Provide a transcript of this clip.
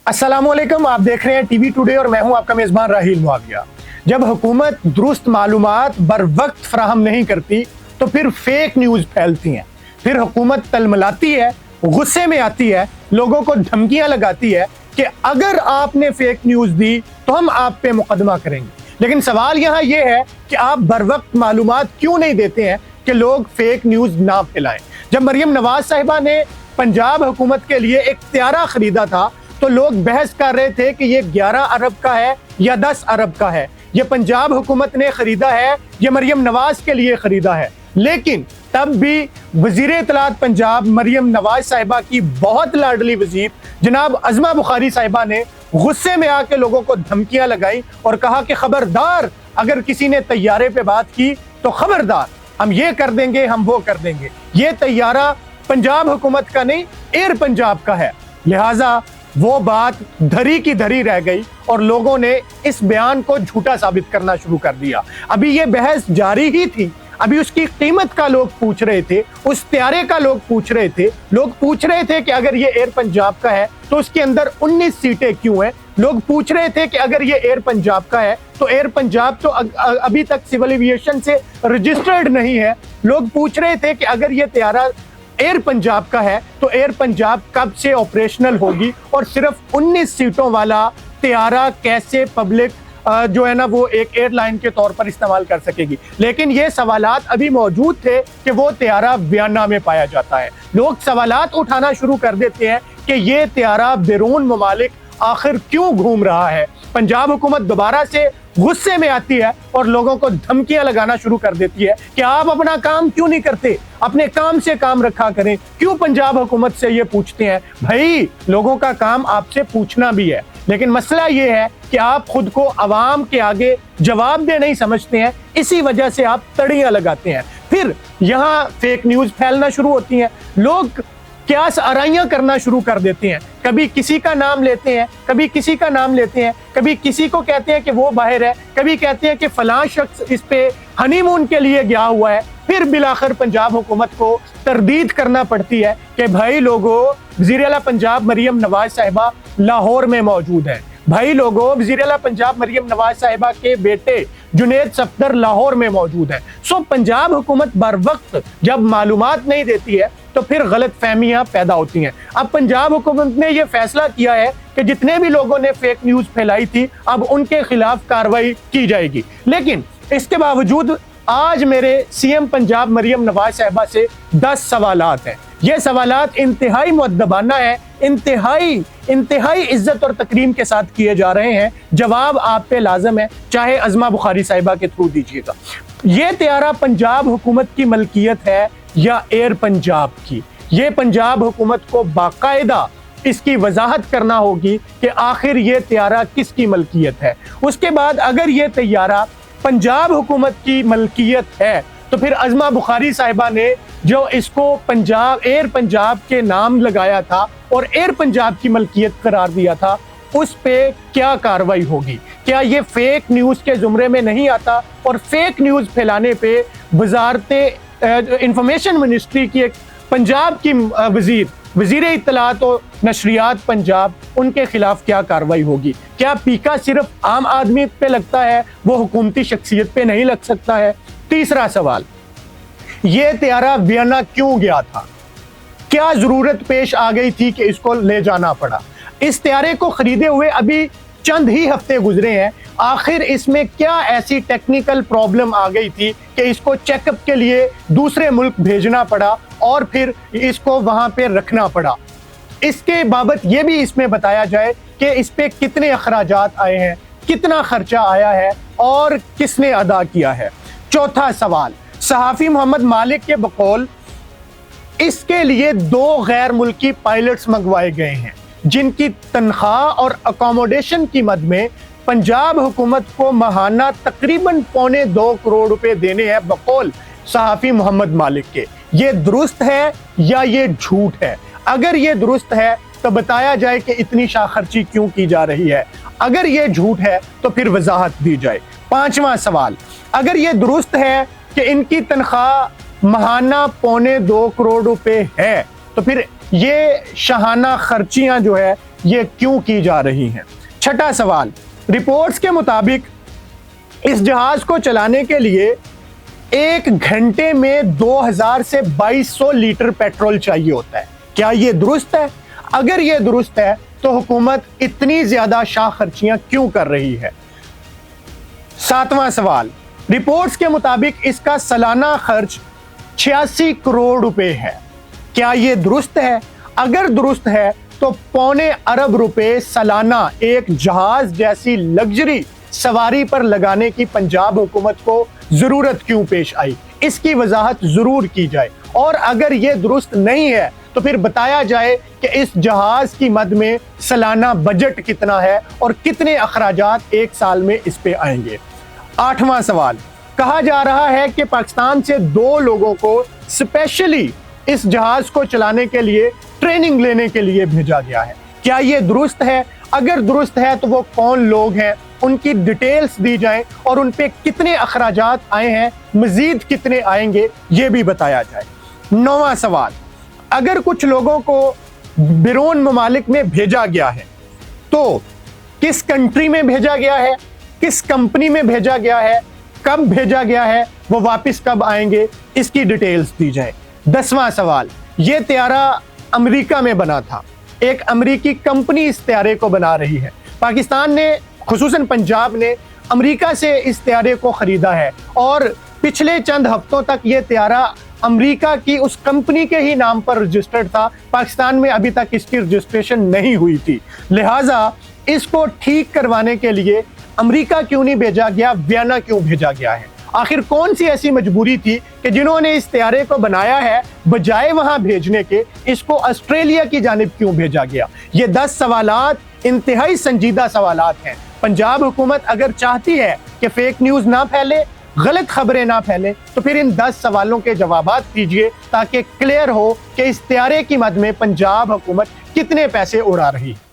अस्सलामुअलैकुम, आप देख रहे हैं टीवी टुडे और मैं हूं आपका मेजबान राहील मुआविया। जब हुकूमत दुरुस्त मालूमात बर वक्त फराहम नहीं करती तो फिर फेक न्यूज फैलती हैं। फिर हुकूमत तलमलाती है, गुस्से में आती है, लोगों को धमकियां लगाती है कि अगर आपने फेक न्यूज दी तो हम आप पे मुकदमा करेंगे। लेकिन सवाल यहाँ ये है कि आप बर वक्त मालूमात क्यों नहीं देते हैं कि लोग फेक न्यूज ना फैलाएं। जब मरियम नवाज साहिबा ने पंजाब हुकूमत के लिए एक त्यारा खरीदा था तो लोग बहस कर रहे थे कि ये 11 अरब का है या 10 अरब का है, ये पंजाब हुकूमत ने खरीदा है, ये मरियम नवाज के लिए खरीदा है। लेकिन तब भी वजीर इत्तलात पंजाब मरियम नवाज साहिबा की बहुत लाडली वजीर जनाब अज़मा बुखारी साहिबा ने गुस्से में आके लोगों को धमकियां लगाई और कहा कि खबरदार, अगर किसी ने तैयारे पे बात की तो खबरदार, हम ये कर देंगे, हम वो कर देंगे। ये तैयारा पंजाब हुकूमत का नहीं, एयर पंजाब का है। लिहाजा वो बात धरी की धरी रह गई और लोगों ने इस बयान को झूठा साबित करना शुरू कर दिया। अभी ये बहस जारी ही थी, अभी उसकी कीमत का लोग पूछ रहे थे, उस त्यारे का लोग पूछ रहे थे। लोग पूछ रहे थे कि अगर ये एयर पंजाब का है तो उसके अंदर 19 सीटें क्यों हैं। लोग पूछ रहे थे कि अगर ये एयर पंजाब का है तो एयर पंजाब तो अभी तक सिविल एविएशन से रजिस्टर्ड नहीं है। लोग पूछ रहे थे कि अगर ये त्यारा एयर पंजाब का है तो एयर पंजाब कब से ऑपरेशनल होगी और सिर्फ 19 सीटों वाला त्यारा कैसे पब्लिक जो है ना वो एक एयरलाइन के तौर पर इस्तेमाल कर सकेगी। लेकिन ये सवालात अभी मौजूद थे कि वो त्यारा वियना में पाया जाता है। लोग सवालात उठाना शुरू कर देते हैं कि ये त्यारा बैरून ममालिक आखिर क्यों घूम रहा है। पंजाब हुकूमत दोबारा से गुस्से में आती है और लोगों को धमकियां लगाना शुरू कर देती है कि आप अपना काम क्यों नहीं करते, अपने काम से काम रखा करें। क्यों पंजाब हुकूमत से ये पूछते हैं? भाई, लोगों का काम आपसे पूछना भी है, लेकिन मसला ये है कि आप खुद को अवाम के आगे जवाबदेह नहीं समझते हैं। इसी वजह से आप तड़ियां लगाते हैं। फिर यहाँ फेक न्यूज फैलना शुरू होती हैं। लोग क्यास आराइयां करना शुरू कर देते हैं। कभी किसी का नाम लेते हैं, कभी किसी का नाम लेते हैं, कभी किसी को कहते हैं कि वो बाहर है, कभी कहते हैं कि फलां शख्स इस पे हनीमून के लिए गया हुआ है। फिर बिलाखिर पंजाब हुकूमत को तरदीद करना पड़ती है कि भाई लोगों, वज़ीर आला पंजाब मरियम नवाज साहिबा लाहौर में मौजूद है। भाई लोगों, वज़ीर आला पंजाब मरियम नवाज साहिबा के बेटे जुनेद सफदर लाहौर में मौजूद है। सो पंजाब हुकूमत बर वक्त जब मालूमात नहीं देती है तो फिर गलत फहमियां पैदा होती हैं। अब पंजाब हुकूमत ने यह फैसला किया है कि जितने भी लोगों ने फेक न्यूज फैलाई थी अब उनके खिलाफ कार्रवाई की जाएगी। लेकिन इसके बावजूद आज मेरे सीएम पंजाब मरियम नवाज साहिबा से 10 सवालात हैं। ये सवालात इंतहाई मुअद्दबाना है, इंतहाई इज्जत और तकरीम के साथ किए जा रहे हैं। जवाब आप पे लाजम है, चाहे अज़मा बुखारी साहिबा के थ्रू दीजिएगा। ये त्यारा पंजाब हुकूमत की मलकियत है या एयर पंजाब की? ये पंजाब हुकूमत को बाकायदा इसकी वजाहत करना होगी कि आखिर ये त्यारा किसकी मलकियत है। उसके बाद अगर ये तैयारा पंजाब हुकूमत की मलकियत है तो फिर अज़मा बुखारी साहिबा ने जो इसको एयर पंजाब के नाम लगाया था और एयर पंजाब की मलकियत करार दिया था, उस पे क्या कार्रवाई होगी? क्या ये फेक न्यूज के जुमरे में नहीं आता? और फेक न्यूज फैलाने पे इंफॉर्मेशन मिनिस्ट्री की एक पंजाब की वजीर इत्तलात और नशरियात पंजाब, उनके खिलाफ क्या कार्रवाई होगी? क्या पीका सिर्फ आम आदमी पे लगता है, वो हुकूमती शख्सियत पे नहीं लग सकता है? तीसरा सवाल, ये त्यारा वियना क्यों गया था? क्या जरूरत पेश आ गई थी कि इसको ले जाना पड़ा? इस त्यारे को खरीदे हुए अभी चंद ही हफ्ते गुजरे हैं। आखिर इसमें क्या ऐसी टेक्निकल प्रॉब्लम आ गई थी कि इसको चेकअप के लिए दूसरे मुल्क भेजना पड़ा और फिर इसको वहां पे रखना पड़ा? इसके बाबत यह भी इसमें बताया जाए कि इस पे कितने अखराजात आए हैं, कितना खर्चा आया है और किसने अदा किया है। चौथा सवाल, सहाफी मोहम्मद मालिक के बकौल इसके लिए 2 गैर मुल्की पायलट्स मंगवाए गए हैं जिनकी तनख्वाह और अकोमोडेशन की मद में पंजाब हुकूमत को माहाना तकरीबन 2.25 करोड़ रुपए देने हैं बकौल सहाफी मोहम्मद मालिक के। ये दुरुस्त है या ये झूठ है? अगर ये दुरुस्त है तो बताया जाए कि इतनी शाखर्ची क्यों की जा रही है। अगर ये झूठ है तो फिर वजाहत दी जाए। पांचवा सवाल, अगर ये दुरुस्त है कि इनकी तनख्वाह माहाना 2.25 करोड़ रुपए है तो फिर ये शाहाना खर्चियां जो है ये क्यों की जा रही हैं। छठा सवाल, रिपोर्ट्स के मुताबिक इस जहाज को चलाने के लिए 1 घंटे में 2000 से 2200 लीटर पेट्रोल चाहिए होता है। क्या ये दुरुस्त है? अगर ये दुरुस्त है तो हुकूमत इतनी ज्यादा शाह खर्चियां क्यों कर रही है? सातवां सवाल, रिपोर्ट्स के मुताबिक इसका सालाना खर्च 86 करोड़ रुपए है। क्या ये दुरुस्त है? अगर दुरुस्त है तो पौने अरब रुपए सालाना एक जहाज जैसी लग्जरी सवारी पर लगाने की पंजाब हुकूमत को जरूरत क्यों पेश आई? इसकी वजाहत जरूर की जाए। और अगर ये दुरुस्त नहीं है तो फिर बताया जाए कि इस जहाज की मद में सालाना बजट कितना है और कितने अखराजात एक साल में इस पे आएंगे। आठवां सवाल, कहा जा रहा है कि पाकिस्तान से 2 लोगों को स्पेशली इस जहाज को चलाने के लिए ट्रेनिंग लेने के लिए भेजा गया है। क्या ये दुरुस्त है? अगर दुरुस्त है तो वो कौन लोग हैं, उनकी डिटेल्स दी जाए और उन पे कितने अखराजात आए हैं, मजीद कितने आएंगे, ये भी बताया जाए। नौवां सवाल, अगर कुछ लोगों को बिरून ममालिक में भेजा गया है तो किस कंट्री में भेजा गया है, किस कंपनी में भेजा गया है, कब भेजा गया है, वो वापस कब आएंगे, इसकी डिटेल्स दी जाए। 10वां सवाल, ये त्यारा अमेरिका में बना था, एक अमेरिकी कंपनी इस त्यारे को बना रही है। पाकिस्तान ने, खुसूसन पंजाब ने अमेरिका से इस त्यारे को खरीदा है और पिछले चंद हफ्तों तक ये त्यारा अमेरिका की उस कंपनी के ही नाम पर रजिस्टर्ड था। पाकिस्तान में अभी तक इसकी रजिस्ट्रेशन नहीं हुई थी, लिहाजा इसको ठीक करवाने के लिए अमेरिका क्यों नहीं भेजा गया, वियना क्यों भेजा गया है? आखिर कौन सी ऐसी मजबूरी थी कि जिन्होंने इस त्यारे को बनाया है बजाय वहां भेजने के इसको ऑस्ट्रेलिया की जानिब क्यों भेजा गया? ये 10 सवालात इंतहाई संजीदा सवालात हैं। पंजाब हुकूमत अगर चाहती है कि फेक न्यूज ना फैले, गलत खबरें ना फैले, तो फिर इन 10 सवालों के जवाबात दीजिए ताकि क्लियर हो कि इस त्यारे की मद में पंजाब हुकूमत कितने पैसे उड़ा रही है।